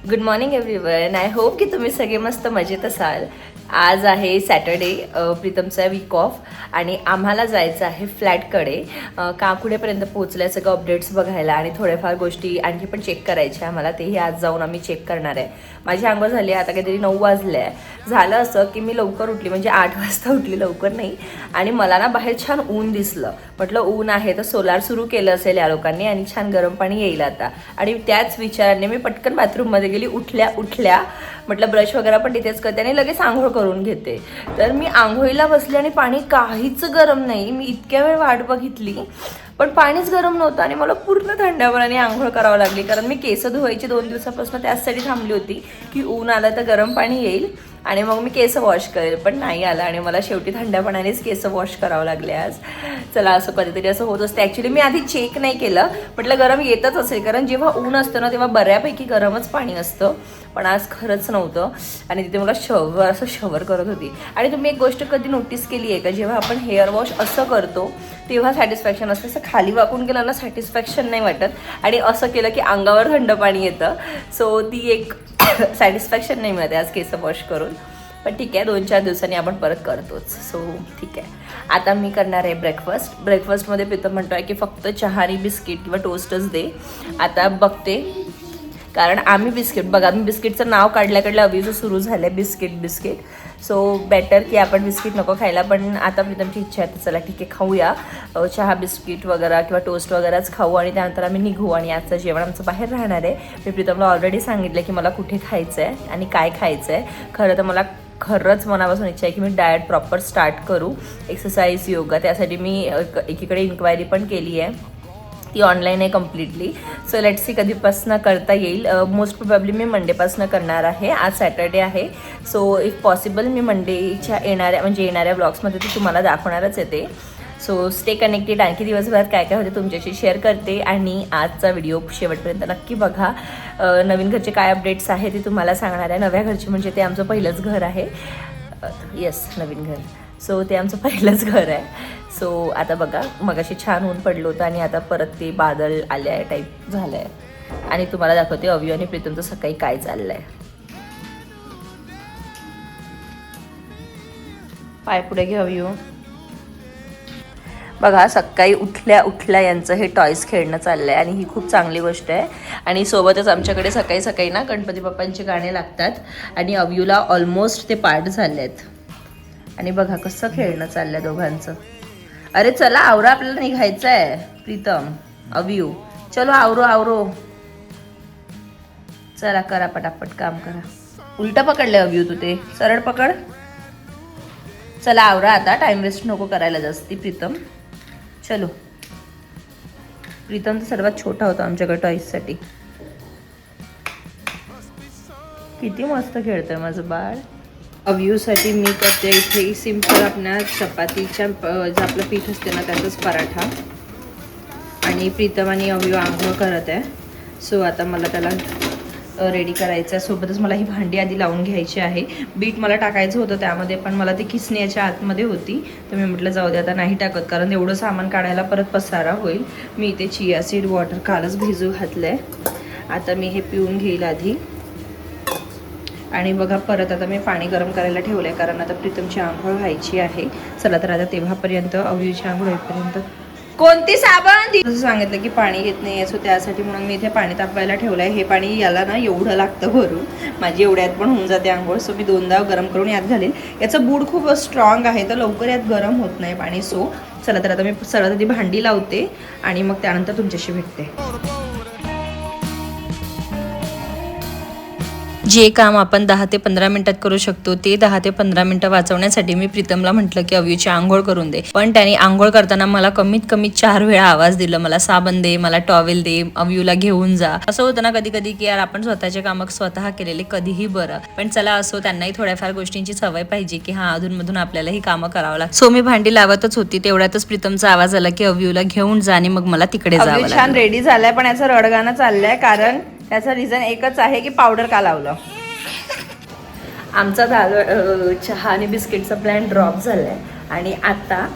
Good morning everyone. I hope की तुम्ही सगळे मस्त मजेत असाल. आज आहे सॅटर्डे, प्रीतमचा वीक ऑफ आणि आम्हाला जायचं आहे फ्लॅटकडे. कुठेपर्यंत पोहोचलं सगळं अपडेट्स बघायला आणि थोड्याफार गोष्टी आणखी पण चेक करायच्या आम्हाला. तेही आज जाऊन आम्ही चेक करणार आहे. माझी आंघोळ झाली, आता काहीतरी 9 वाजले आहे. झालं असं की मी लवकर उठली, म्हणजे 8 वाजता उठली, लवकर नाही. आणि मला ना बाहेर छान ऊन दिसलं. म्हटलं ऊन आहे तर सोलार सुरू केलं असेल या लोकांनी आणि छान गरम पाणी येईल आता. आणि त्याच विचाराने मी पटकन बाथरूममध्ये गेली. उठल्या म्हटलं ब्रश वगैरे पण तिथेच करते आणि लगेच आंघोळ करून घेते. तर मी आंघोळीला बसले आणि पाणी काहीच गरम नाही. मी इतक्या वेळ वाट बघितली पण पाणीच गरम नव्हतं आणि मला पूर्ण थंडापणाने आंघोळ करावं लागली. कारण मी केस धुवायची 2 दिवसापासून त्याचसाठी थांबली होती की ऊन आलं तर गरम पाणी येईल आणि मग मी केस वॉश करेल. पण नाही आलं आणि मला शेवटी थंडापणानेच केस वॉश करावं लागले आज. चला, असं कधीतरी असं होत असतं. ॲक्च्युली मी आधी चेक नाही केलं, म्हटलं गरम येतच असेल, कारण जेव्हा ऊन असतं ना तेव्हा बऱ्यापैकी गरमच पाणी असतं. पण आज खरंच नव्हतं आणि तिथे मला शवर करत होती. आणि तुम्ही एक गोष्ट कधी नोटीस केली आहे का, जेव्हा आपण हेअर वॉश असं करतो तेव्हा सॅटिस्फॅक्शन असतं. असं खाली वाकून गेलं ना सॅटिस्फॅक्शन नाही वाटत, आणि असं केलं की अंगावर थंड पाणी येतं. सो ती एक सॅटिस्फॅक्शन नाही मिळते आज केस वॉश करून. पण ठीक आहे, 2-4 दिवसांनी आपण परत करतोच. सो ठीक आहे. आता मी करणार आहे ब्रेकफास्टमध्ये प्रीतम म्हणतो आहे की फक्त चहा आणि बिस्किट किंवा टोस्टच दे. आता बघते, कारण आम्ही बिस्किट बघा, मी बिस्किटचं नाव काढल्या अवीचं सुरू झालं आहे बिस्किट. सो बेटर की आपण बिस्किट नको खायला. पण आता प्रीतमची इच्छा आहे तर चला ठीक आहे, खाऊया. चहा बिस्किट वगैरे किंवा टोस्ट वगैरेच खाऊ आणि त्यानंतर आम्ही निघू. आणि आजचं जेवण आमचं बाहेर राहणार आहे. मी प्रीतमला ऑलरेडी सांगितलं की मला कुठे खायचं आहे आणि काय खायचं आहे. खरं तर मला खरंच मनापासून इच्छा आहे की मी डाएट प्रॉपर स्टार्ट करू, एक्सरसाइज, योगा. त्यासाठी मी एकीकडे इन्क्वायरी पण केली आहे, ती ऑनलाईन आहे कम्प्लिटली. सो लेट्स सी कधीपासून करता येईल. मोस्ट प्रोबॅबली मी मंडेपासून करणार आहे. आज सॅटर्डे आहे. सो इफ पॉसिबल मी मंडेच्या येणाऱ्या ब्लॉग्समध्ये ती तुम्हाला दाखवणारच येते. So stay connected. आणखी दिवसभरात काय काय होते तुमच्याशी शेअर करते. आणि आजचा व्हिडिओ शेवटपर्यंत नक्की बघा. नवीन घरचे काय अपडेट्स आहे ते तुम्हाला सांगणार आहे. नव्या घरचे म्हणजे ते आमचं पहिलंच घर आहे. येस, नवीन घर. सो ते आमचं पहिलंच घर आहे. सो आता बघा, मगाशी छान ऊन पडलं होतं आणि आता परत ते बादल आल्या आहे टाईप झालं आहे. आणि तुम्हाला दाखवते अव्यू आणि प्रीतमचं सकाळी काय चाललं आहे. पाय पुढे घे अव्यू. बघा, सकाळी उठल्या यांचं हे टॉयज खेळणं चाललं आहे आणि ही खूप चांगली गोष्ट आहे. आणि सोबतच आमच्याकडे सकाळी ना गणपती बाप्पांची गाणी लागतात आणि अव्यूला ऑलमोस्ट ते पाठ झाले आहेत. आणि बघा कसं खेळणं चाललंय दोघांचं. अरे चला आवरा, आपल्याला निघायचं आहे. प्रीतम, अव्यू, चलो आवरो. चला करा पटापट काम करा. उलटा पकडले अव्यू, तू ते सरळ पकड. चला आवरा आता, टाइम वेस्ट नको करायला जास्ती. प्रीतम चलो. प्रीतम तर सर्वात छोटा होता आमच्याकडे टॉईजसाठी. किती मस्त खेळतोय माझं बाळ. अव्यूसाठी मी करते इथे सिंपल आपल्या चपातीच्या जे आपलं पीठ असते ना त्याचाच पराठा. आणि प्रीतम आणि अव्यू आंघोळ करत आहे. सो आता मला त्याला रेडी करायचं आहे. सोबतच मला ही भांडी आधी लावून घ्यायची आहे. बीट मला टाकायचं होतं त्यामध्ये, पण मला ती किसण्याच्या आतमध्ये होती, तर मी म्हटलं जाऊ दे आता नाही टाकत, कारण एवढं सामान काढायला परत पसारा होईल. मी इथे चिया सीड वॉटर कालच भिजू घातलं आहे. आता मी हे पिऊन घेईल आधी. आणि बघा, परत आता मी पाणी गरम करायला ठेवलं आहे, कारण आता प्रीतमची आंघोळ व्हायची आहे. चला तर आता तेव्हापर्यंत अव्यूची आंघोळ होईपर्यंत कोणती साबण जसं सांगितलं की पाणी येत नाही आहे. सो त्यासाठी म्हणून मी इथे पाणी तापवायला ठेवलं आहे. हे पाणी याला ना एवढं लागतं भरून, माझी एवढ्यात पण होऊन जाते आंघोळ. सो मी 2दा गरम करून यात घालेल. याचं बूड खूप स्ट्रॉंग आहे तर लवकर यात गरम होत नाही पाणी. सो चला तर आता मी सर्वात आधी भांडी लावते आणि मग त्यानंतर तुमच्याशी भेटते. जे काम आपण 10 ते 15 मिनिटात करू शकतो ते 10 ते 15 मिनिटं वाचवण्यासाठी मी प्रीतमला म्हटलं की अव्यूची आंघोळ करून दे. पण त्याने आंघोळ करताना मला कमीत कमी 4 वेळा आवाज दिला, मला साबण दे, मला टॉवेल दे, अव्यूला घेऊन जा. असं होतं ना कधी कधी की यार आपण स्वतःचे कामं स्वतः केलेले कधीही बरं. पण चला असो, त्यांनाही थोड्याफार गोष्टींची सवय पाहिजे की हा अधूनमधून आपल्याला ही कामं करावं लागतं. सो मी भांडी लावतच होती, तेवढ्यातच प्रीतमचा आवाज आला की अव्यूला घेऊन जा आणि मग मला तिकडे जावं लागलं. छान रेडी झालाय, पण याचं रडगाणं चाललंय, कारण त्याचं रिझन एकच आहे की पावडर का लावलं. आमचा चहा आणि बिस्किटचा प्लॅन ड्रॉप झाला आहे आणि आता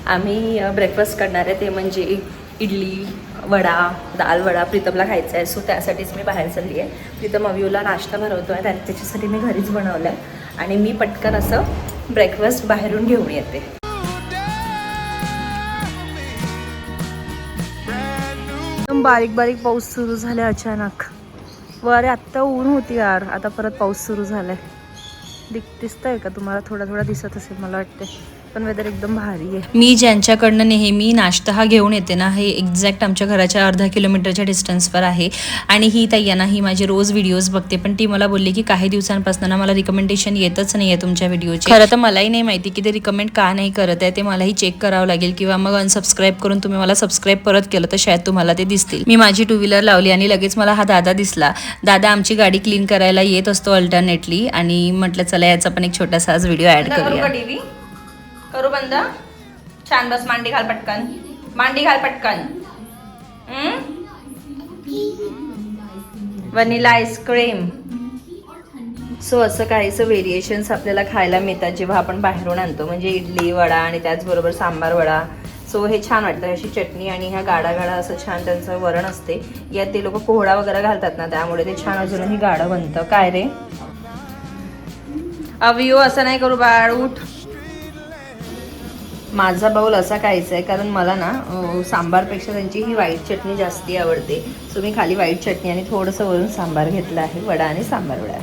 आम्ही ब्रेकफास्ट करणार आहे. ते म्हणजे इडली, वडा, दाल वडा प्रीतमला खायचा आहे. सो त्यासाठीच मी बाहेर चालली आहे. प्रीतम अवियूला नाश्ता भरवतो आहे, त्याच्यासाठी मी घरीच बनवलं आहे आणि मी पटकन असं ब्रेकफास्ट बाहेरून घेऊन येते. एकदम बारीक बारीक पाऊस सुरू झाला अचानक. अरे आत्ता ऊन होती यार, आता परत पाऊस सुरू झालाय. दिसतंय का तुम्हाला? थोडा थोडा दिसत असेल मला वाटते, पण वेदर एकदम भारी आहे. मी ज्यांच्याकडनं नेहमी नाश्ता हा घेऊन येते ना, हे एक्झॅक्ट आमच्या घराच्या 1/2 किलोमीटरच्या डिस्टन्सवर आहे. आणि ही ताई आहे ना, ही माझे रोज व्हिडिओज बघते, पण ती मला बोलली की काही दिवसांपासून ना मला रिकमेंडेशन येतच नाही आहे तुमच्या व्हिडिओची. खरं तर मलाही नाही माहिती की ते रिकमेंड का नाही करत आहे, ते मलाही चेक करावं लागेल किंवा मग अनसबस्क्राईब करून तुम्ही मला सबस्क्राईब परत केलं तर शायद तुम्हाला ते दिसतील. मी माझी 2 व्हीलर लावली आणि लगेच मला हा दादा दिसला. दादा आमची गाडी क्लीन करायला येत असतो अल्टरनेटली, आणि म्हटलं चला याचा पण एक छोटासा आज व्हिडिओ ऍड करूया. करू बंद. छान बस, मांडी घाल पटकन, मांडी घाल पटकन. Vanilla ice cream. सो असं काहीसं व्हेरिएशन्स आपल्याला खायला मिळतात जेव्हा आपण बाहेरून आणतो, म्हणजे इडली वडा आणि त्याचबरोबर सांबार वडा. सो हे छान वाटतं. अशी चटणी आणि ह्या गाडा गाडा असं छान त्यांचं वरण असते. यात ते लोक पोहळा वगैरे घालतात ना, त्यामुळे ते छान अजूनही गाढं बनतं. काय रे अवियो, असं नाही करू बाळ, उठ. माझा बाऊल असा खायचा आहे कारण मला ना सांबारपेक्षा त्यांची ही व्हाईट चटणी जास्ती आवडते. सो मी खाली व्हाईट चटणी आणि थोडंसं वरून सांबार घेतलं आहे. वडा आणि सांबार वडा.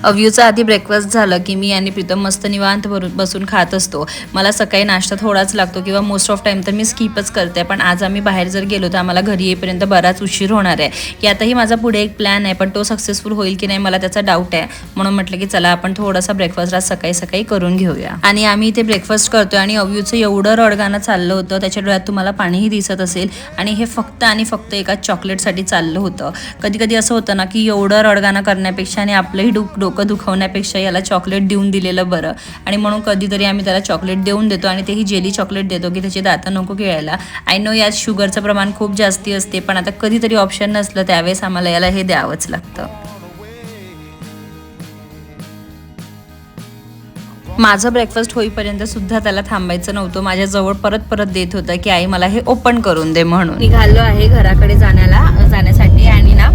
अव्यूचा आधी ब्रेकफास्ट झालं की मी आणि प्रीतम मस्त निवांत बसून खात असतो. मला सकाळी नाश्ता थोडाच लागतो किंवा मोस्ट ऑफ टाईम तर मी स्किपच करते. पण आज आम्ही बाहेर जर गेलो तर आम्हाला घरी येईपर्यंत बराच उशीर होणार आहे. यातही माझा पुढे एक प्लॅन आहे, पण तो सक्सेसफुल होईल की नाही मला त्याचा डाऊट आहे. म्हणून म्हटलं की चला आपण थोडासा ब्रेकफास्ट आज सकाळी सकाळी करून घेऊया. आणि आम्ही इथे ब्रेकफास्ट करतोय आणि अव्यूचं एवढं रडगाणं चाललं होतं, त्याच्या डोळ्यात तुम्हाला पाणीही दिसत असेल. आणि हे फक्त आणि फक्त एका चॉकलेटसाठी चाललं होतं. कधी कधी असं होतं ना की एवढं रडगाणं करण्यापेक्षा आणि आपलंही डोकं दुखवण्यापेक्षा याला चॉकलेट देऊन दिलेलं बरं. आणि म्हणून कधीतरी आम्ही त्याला चॉकलेट देऊन देतो, आणि तेही जेली चॉकलेट देतो की त्याचे दात नको गिळायला. आय नो यात शुगरचं प्रमाण खूप जास्ती असते, पण आता कधीतरी ऑप्शन नसलं त्यावेळेस आम्हाला याला हे द्यावंच लागतं. माझं ब्रेकफास्ट होईपर्यंत सुद्धा त्याला थांबायचं नव्हतं. माझ्या जवळ परत परत देत होतं की आई मला हे ओपन करून दे म्हणून. निघालो आहे घराकडे जाण्यासाठी. आणि ना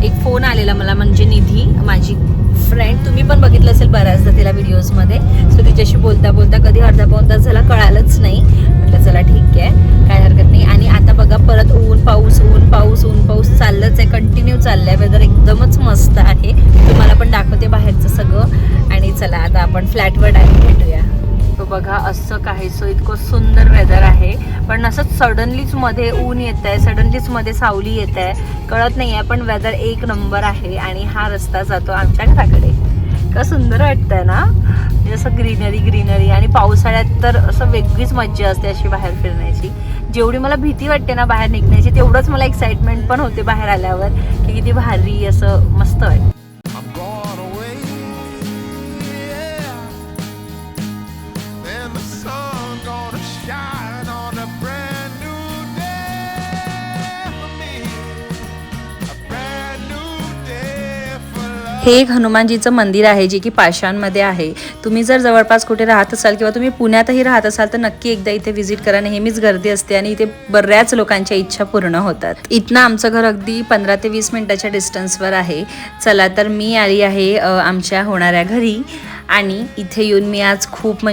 एक फोन आलेला मला, म्हणजे निधी माझी फ्रेंड, तुम्ही पण बघितलं असेल बऱ्याचदा तिला व्हिडिओजमध्ये. सो तिच्याशी बोलता बोलता कधी अर्धा पाऊण तास झाला कळालंच नाही. म्हटलं चला ठीक आहे, काय हरकत नाही. आणि आता बघा परत ऊन पाऊस ऊन पाऊस ऊन पाऊस चाललंच आहे, कंटिन्यू चाललंय. वेदर एकदमच मस्त आहे. तुम्हाला पण दाखवते बाहेरचं सगळं. आणि चला आता आपण फ्लॅटवर डायरेक्ट भेटूया. तो बघा असं काहीसं इतकं सुंदर वेदर आहे, पण असं सडनलीच मध्ये ऊन येत आहे, सडनलीच मध्ये सावली येत आहे, कळत नाही आहे. पण वेदर एक नंबर आहे. आणि हा रस्ता जातो आमच्या घराकडे. का सुंदर वाटतंय ना, जसं ग्रीनरी. आणि पावसाळ्यात तर असं वेगळीच मज्जा असते अशी बाहेर फिरण्याची. जेवढी मला भीती वाटते ना बाहेर निघण्याची, तेवढंच मला एक्साइटमेंट पण होते बाहेर आल्यावर की किती भारी असं मस्त वाटतं. हे एक हनुमानजीचं मंदिर आहे जे की पाषाणमध्ये आहे. तुम्ही जर जवळपास कुठे राहत असाल किंवा तुम्ही पुण्यातही राहत असाल तर नक्की एकदा इथे व्हिजिट करा. नेहमीच गर्दी असते आणि इथे बऱ्याच लोकांच्या इच्छा पूर्ण होतात. इथनं आमचं घर अगदी 15 ते 20 मिनिटाच्या डिस्टन्सवर आहे. चला तर मी आली आहे आमच्या होणाऱ्या घरी. आणि इथे येऊन मी आज खूप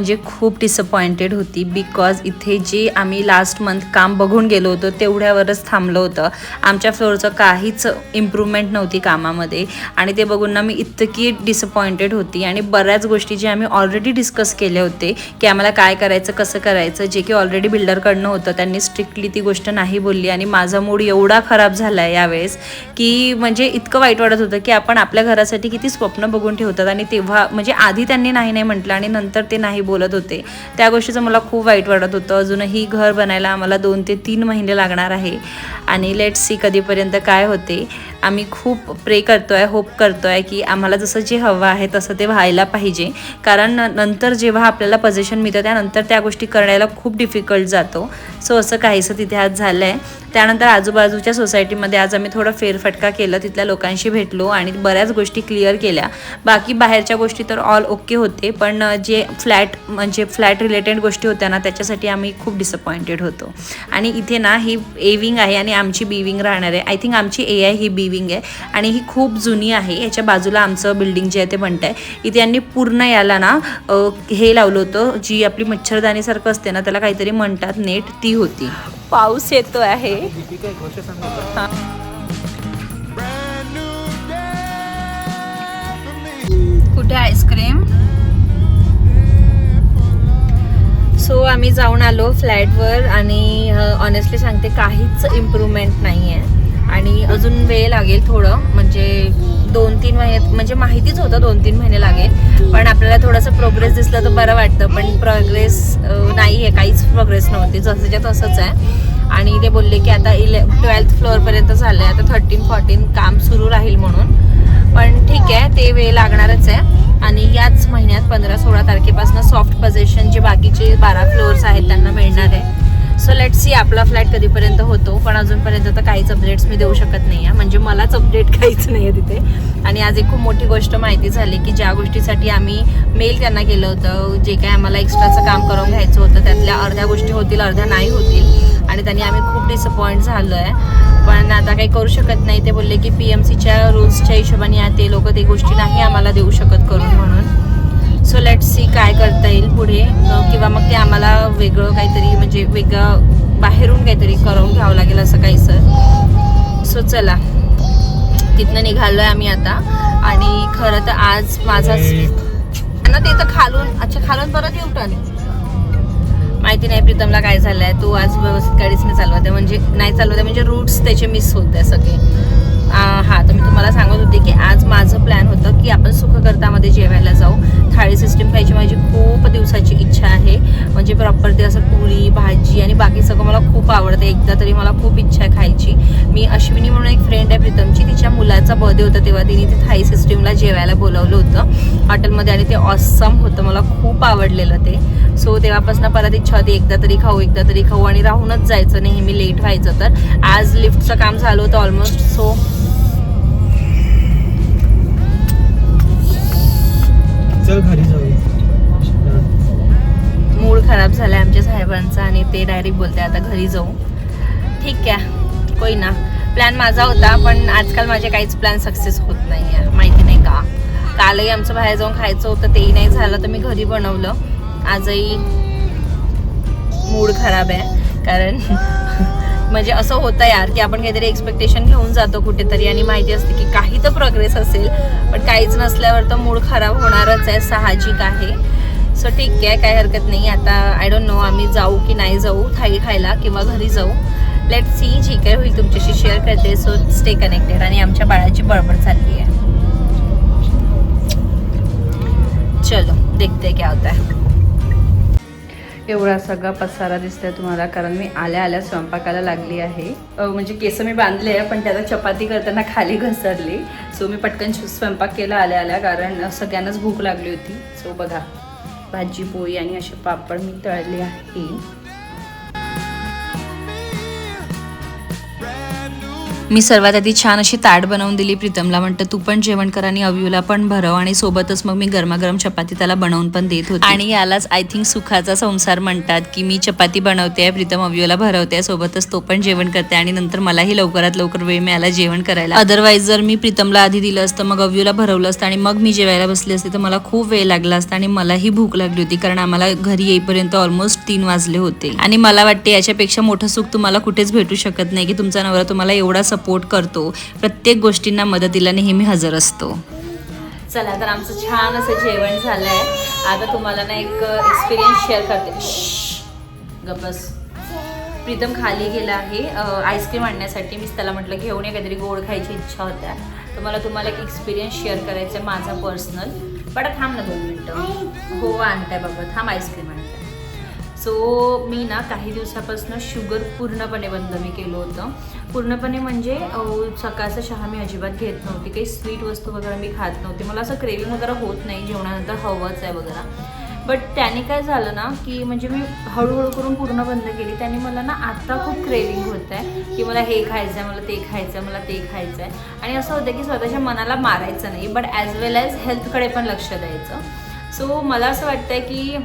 डिसअपॉइंटेड होती, बिकॉज इथे जे आम्ही लास्ट मंथ काम बघून गेलो होतो तेवढ्यावरच थांबलं होतं. आमच्या फ्लोअरचं काहीच इम्प्रूव्हमेंट नव्हती कामामध्ये. आणि ते बघून ना मी इतकी डिसअपॉइंटेड होती. आणि बऱ्याच गोष्टी जे आम्ही ऑलरेडी डिस्कस केले होते की आम्हाला काय करायचं कसं करायचं, जे की ऑलरेडी बिल्डरकडनं होतं, त्यांनी स्ट्रिक्टली ती गोष्ट नाही बोलली. आणि माझा मूड एवढा खराब झाला आहे यावेळेस की म्हणजे इतकं वाईट वाटत होतं की आपण आपल्या घरासाठी किती स्वप्न बघून ठेवतात, आणि तेव्हा म्हणजे आधी त्यांनी नाही म्हटलं आणि नंतर ते नाही बोलत होते. त्या गोष्टीचं मला खूप वाईट वाटत होतं. अजूनही घर बनायला आम्हाला 2 ते 3 महिने लागणार आहे. आणि लेट्स सी कधीपर्यंत काय होते. आम्ही खूप प्रे करतो आहे, होप करतो आहे की आम्हाला जसं जे हवं आहे तसं ते व्हायला पाहिजे. कारण नंतर जेव्हा आपल्याला पोझिशन मिळतं त्यानंतर त्या गोष्टी करायला खूप डिफिकल्ट जातो. सो असं काहीसं तिथे आज झालं आहे. त्यानंतर आजूबाजूच्या सोसायटीमध्ये आज आम्ही थोडं फेरफटका केलं, तिथल्या लोकांशी भेटलो आणि बऱ्याच गोष्टी क्लिअर केल्या. बाकी बाहेरच्या गोष्टी तर ऑल ओके होते, पण जे फ्लॅट रिलेटेड गोष्टी होत्या ना त्याच्यासाठी आम्ही खूप डिसअपॉइंटेड होतो. आणि इथे ना ही ए विंग आहे आणि आमची बी विंग राहणार आहे. आय थिंक आमची ए आहे, ही बी विंग आहे आणि ही खूप जुनी आहे. याच्या बाजूला आमचं बिल्डिंग जे आहे ते बनतं आहे. इथे यांनी पूर्ण याला ना हे लावलं होतं, जी आपली मच्छरदाणीसारखं असते ना त्याला काहीतरी म्हणतात, नेट, ती होती. पाऊस येतो आहे. कुठे आईस्क्रीम. सो आम्ही जाऊन आलो फ्लॅटवर आणि ऑनेस्टली सांगते काहीच इम्प्रूव्हमेंट नाही आहे आणि अजून वेळ लागेल थोडं, म्हणजे 2-3 महिने, म्हणजे माहितीच होतं 2-3 महिने लागेल, पण आपल्याला थोडंसं प्रोग्रेस दिसलं तर बरं वाटतं. पण प्रोग्रेस नाही आहे, काहीच प्रोग्रेस नव्हती, जसंच्या तसंच आहे. आणि ते बोलले की आता 12th फ्लोअरपर्यंत झालं आहे, आता 13-14 काम सुरू राहील म्हणून. पण ठीक आहे, ते वेळ लागणारच आहे. आणि याच महिन्यात 15-16 तारखेपासून सॉफ्ट पोझिशन जे बाकीचे 12 फ्लोअर्स आहेत त्यांना मिळणार आहे. सो लेट सी आपला फ्लॅट कधीपर्यंत होतो, पण अजूनपर्यंत तर काहीच अपडेट्स मी देऊ शकत नाही आहे, म्हणजे मलाच अपडेट काहीच नाही आहे तिथे. आणि आज एक खूप मोठी गोष्ट माहिती झाली की ज्या गोष्टीसाठी आम्ही मेल त्यांना केलं होतं, जे काय आम्हाला एक्स्ट्राचं काम करून घ्यायचं होतं त्यातल्या अर्ध्या गोष्टी होतील, अर्ध्या नाही होतील, आणि त्यांनी आम्ही खूप डिसअपॉइंट झालो आहे. पण आता काही करू शकत नाही. ते बोलले की PMCच्या रूल्सच्या हिशोबाने ते लोक ते गोष्टी नाही आम्हाला देऊ शकत करून म्हणून. सो लेट सी काय करता येईल पुढे, किंवा मग ते आम्हाला वेगळं काहीतरी, म्हणजे वेगळं बाहेरून काहीतरी करून घ्यावं लागेल असं काहीसं. सो चला, तिथनं निघालो आहे आम्ही आता. आणि खरं तर आज माझाच ना ते तर खालून परत येऊ टर्न. माहिती नाही प्रीतमला काय झालंय, तो आज व्यवस्थित गाडीच नाही चालवते, म्हणजे रूट्स त्याचे मिस होत आहे सगळे. हां, तर मी तुम्हाला सांगत होते की आज माझं प्लॅन होतं की आपण सुखकर्तामध्ये जेवायला जाऊ. थाळी सिस्टीम खायची माझी खूप दिवसाची इच्छा आहे, म्हणजे प्रॉपर ते असं पुरी भाजी आणि बाकी सगळं मला खूप आवडतं. एकदा तरी मला खूप इच्छा आहे खायची. मी अश्विनी म्हणून एक फ्रेंड आहे प्रीतमची, तिच्या मुलाचा बर्थडे होता तेव्हा तिने ते थाळी सिस्टीमला जेवायला बोलावलं होतं हॉटेलमध्ये आणि ते ऑसम होतं, मला खूप आवडलेलं ते. सो तेव्हापासून परत इच्छा होती एकदा तरी खाऊ आणि राहूनच जायचं, नेहमी लेट व्हायचं. तर आज लिफ्टचं काम झालं होतं ऑलमोस्ट. सो मूड खराब झालाय आमच्या साहेबांचा आणि ते डायरेक्ट बोलते आता घरी जाऊ. ठीक आहे, कोई ना. प्लॅन माझा होता, पण आजकाल माझे काहीच प्लॅन सक्सेस होत नाही आहे, माहिती नाही का. कालही आमचं बाहेर जाऊन खायचं होतं, तेही नाही झालं, तर मी घरी बनवलं. आजही मूड खराब आहे, कारण म्हणजे असं होतं यार की आपण काहीतरी एक्सपेक्टेशन घेऊन जातो कुठेतरी आणि माहिती असते की काही तर प्रोग्रेस असेल, पण काहीच नसल्यावर तर मूड खराब होणारच आहे, साहजिक आहे. सो ठीक आहे, काही हरकत नाही. आता आय डोंट नो आम्ही जाऊ की नाही जाऊ थाळी खायला किंवा घरी जाऊ. लेट सी, जी काय होईल तुमच्याशी शेअर करते. So stay connected. आणि आमच्या बाळाची बडबड चालली आहे. चलो देखते क्या होता है. एवढा सगळा पसारा दिसतोय तुम्हाला, कारण मी आल्या स्वयंपाकाला लागली आहे. म्हणजे केस मी बांधले आहे, पण त्याला चपाती करताना खाली घसरली. सो मी पटकन स्वयंपाक केला आल्या, कारण सगळ्यांनाच भूक लागली होती. सो बघा, भाजी पोळी आणि असे पापड मी तळले आहे. मी सर्वात आधी छान अशी ताट बनवून दिली प्रीतमला. म्हणतं तू पण जेवण कर आणि अव्यूला पण भरव, आणि सोबतच मग मी गरमागरम चपाती त्याला बनवून पण देत होती. आणि यालाच आय थिंक सुखाचा संसार म्हणतात, की मी चपाती बनवते, प्रीतम अव्यूला भरवते, सोबतच तो पण जेवण करते आणि नंतर मलाही लवकरात लवकर वेळ मिळाला जेवण करायला. अदरवाईज जर मी प्रीतमला आधी दिलं असतं, मग अव्यूला भरवलं असतं आणि मग मी जेवायला बसली असते, तर मला खूप वेळ लागला असता आणि मलाही भूक लागली होती, कारण आम्हाला घरी येईपर्यंत ऑलमोस्ट 3 वाजले होते. आणि मला वाटते याच्यापेक्षा मोठं सुख तुम्हाला कुठेच भेटू शकत नाही, की तुमचा नवरा तुम्हाला एवढा सपोर्ट करतो, प्रत्येक गोष्टींना मदतीला नेहमी हजर असतो. चला, तर आमचं छान असं जेवण झालंय. आता तुम्हाला ना एक एक्सपिरियन्स शेअर करते. गप्पस. प्रीतम खाली गेला आहे आईस्क्रीम आणण्यासाठी. मीच त्याला म्हटलं घेऊन ये, काहीतरी गोड खायची इच्छा होत्या. तर मला तुम्हाला एक एक्सपिरियन्स शेअर करायचा आहे माझा पर्सनल. बट थांब ना 2 मिनटं. हो आणताय बाबा, थांब, आईस्क्रीम आणताय. सो मी ना काही दिवसापासून शुगर पूर्णपणे बंद मी केलं होतं. पूर्णपणे म्हणजे सकाळचा चहा मी अजिबात घेत नव्हती, काही स्वीट वस्तू वगैरे मी खात नव्हती. मला असं क्रेविंग वगैरे होत नाही, जेवणानंतर हवंच आहे वगैरे. बट त्याने काय झालं ना की म्हणजे मी हळूहळू करून पूर्ण बंद केली. त्याने मला ना आता खूप क्रेविंग होत आहे की मला हे खायचं आहे, मला ते खायचं आहे, मला ते खायचं आहे. आणि असं होतं की स्वतःच्या मनाला मारायचं नाही, बट ॲज वेल ॲज हेल्थकडे पण लक्ष द्यायचं. सो मला असं वाटतं आहे की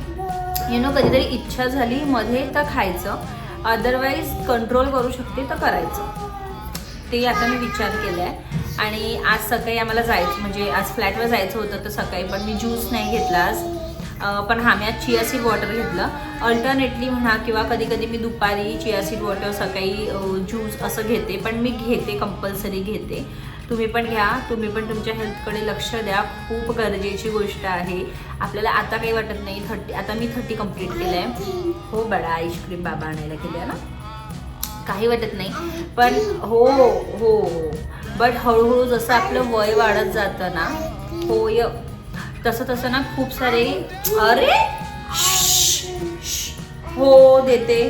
कधीतरी इच्छा झाली मध्ये तर खायचं, अदरवाईज कंट्रोल करू शकते तर करायचं. ते आता मी विचार केला आहे. आणि आज सकाळी आम्हाला जायचं म्हणजे आज फ्लॅटवर जायचं होतं, तर सकाळी पण मी ज्यूस नाही घेतला आज. पण हा मी आज चिया सीड वॉटर घेतलं. अल्टरनेटली म्हणा किंवा कधी कधी मी दुपारी चिया सीड वॉटर, सकाळी ज्यूस असं घेते. पण मी घेते, कंपल्सरी घेते. तुम्ही पण घ्या, तुम्ही पण तुमच्या हेल्थकडे लक्ष द्या, खूप गरजेची गोष्ट आहे. आपल्याला आता काही वाटत नाही. आता मी 30 कंप्लीट केलं आहे. हो बाळा, आईस्क्रीम बाबा आणायला गेले आहे ना, काही वाटत नाही. पण हो हो बट हळूहळू जसं आपलं वय वाढत जातं ना, तसं तसं ना खूप सारे अरे हो देते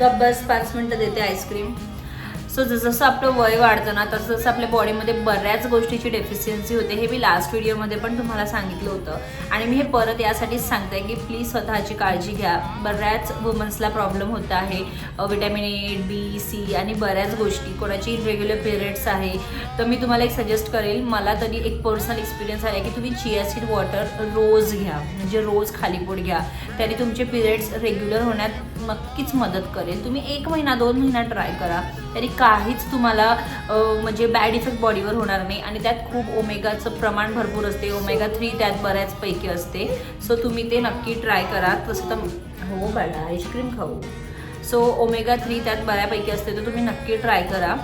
गब्बस 5 मिनटं देते आईस्क्रीम. सो जसं आपलं वय वाढतं ना तसं तसं आपल्या बॉडीमध्ये बऱ्याच गोष्टीची डेफिशियन्सी होते. हे मी लास्ट व्हिडिओमध्ये पण तुम्हाला सांगितलं होतं आणि मी हे परत यासाठीच सांगते की प्लीज स्वतःची काळजी घ्या. बऱ्याच वुमन्सला प्रॉब्लेम होत आहे, विटॅमिन ए, बी, सी आणि बऱ्याच गोष्टी. कोणाची इरेग्युलर पिरियड्स आहे, तर मी तुम्हाला एक सजेस्ट करेल. मला तरी एक पर्सनल एक्सपिरियन्स आहे की तुम्ही चिया सीड वॉटर रोज घ्या, म्हणजे रोज खाली पोट घ्या. त्याने तुमचे पिरियड्स रेग्युलर होण्यात नक्कीच मदत करेल. तुम्ही 1 महिना 2 महिना ट्राय करा, तरी काहीच तुम्हाला म्हणजे बॅड इफेक्ट बॉडीवर होणार नाही. आणि त्यात खूप ओमेगाचं प्रमाण भरपूर असते, ओमेगा 3 त्यात बऱ्याचपैकी असते. सो तुम्ही ते नक्की ट्राय करा. तसं तर हो बाळा, आईस्क्रीम खाऊ. सो ओमेगा 3 त्यात बऱ्यापैकी असते, तर तुम्ही नक्की ट्राय करा.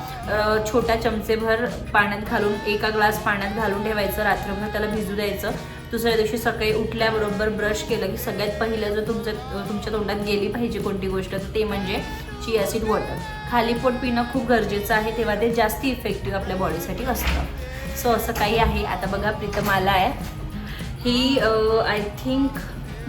छोटा चमचेभर पाण्यात घालून, 1 ग्लास पाण्यात घालून ठेवायचं, रात्रभर त्याला भिजू द्यायचं. दुसऱ्या दिवशी सकाळी उठल्याबरोबर ब्रश केलं की सगळ्यात पहिलं जर तुमच्या तोंडात गेली पाहिजे कोणती गोष्ट, ते म्हणजे चिया सीड वॉटर. खाली पोट पिणं खूप गरजेचं आहे, तेव्हा ते जास्त इफेक्टिव्ह आपल्या बॉडीसाठी असतं. सो असं काही आहे. आता बघा प्रीतम आला आहे. ही आय थिंक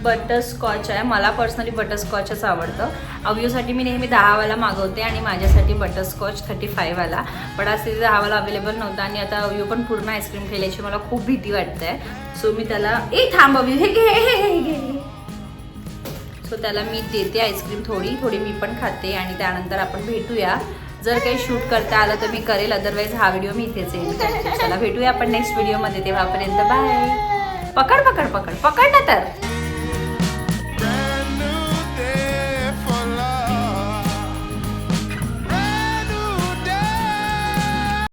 बटरस्कॉच आहे. मला पर्सनली बटरस्कॉचच आवडतं. अव्यूसाठी मी नेहमी 10वाला मागवते आणि माझ्यासाठी बटरस्कॉच 35वाला. पण आज तिथे 10वाला अवेलेबल नव्हता आणि आता अव्यू पण पूर्ण आईस्क्रीम खायची मला खूप भीती वाटते. सो मी त्याला थांब अव्यू, हे घे. सो त्याला मी देते आईस्क्रीम थोडी मी पण खाते आणि त्यानंतर आपण भेटूया. जर काही शूट करता आलं तर मी करेल, अदरवाईज हा व्हिडिओ मी इथेच एंड करते. चला भेटूया आपण नेक्स्ट व्हिडिओमध्ये. तेव्हापर्यंत बाय. पकड ना तर.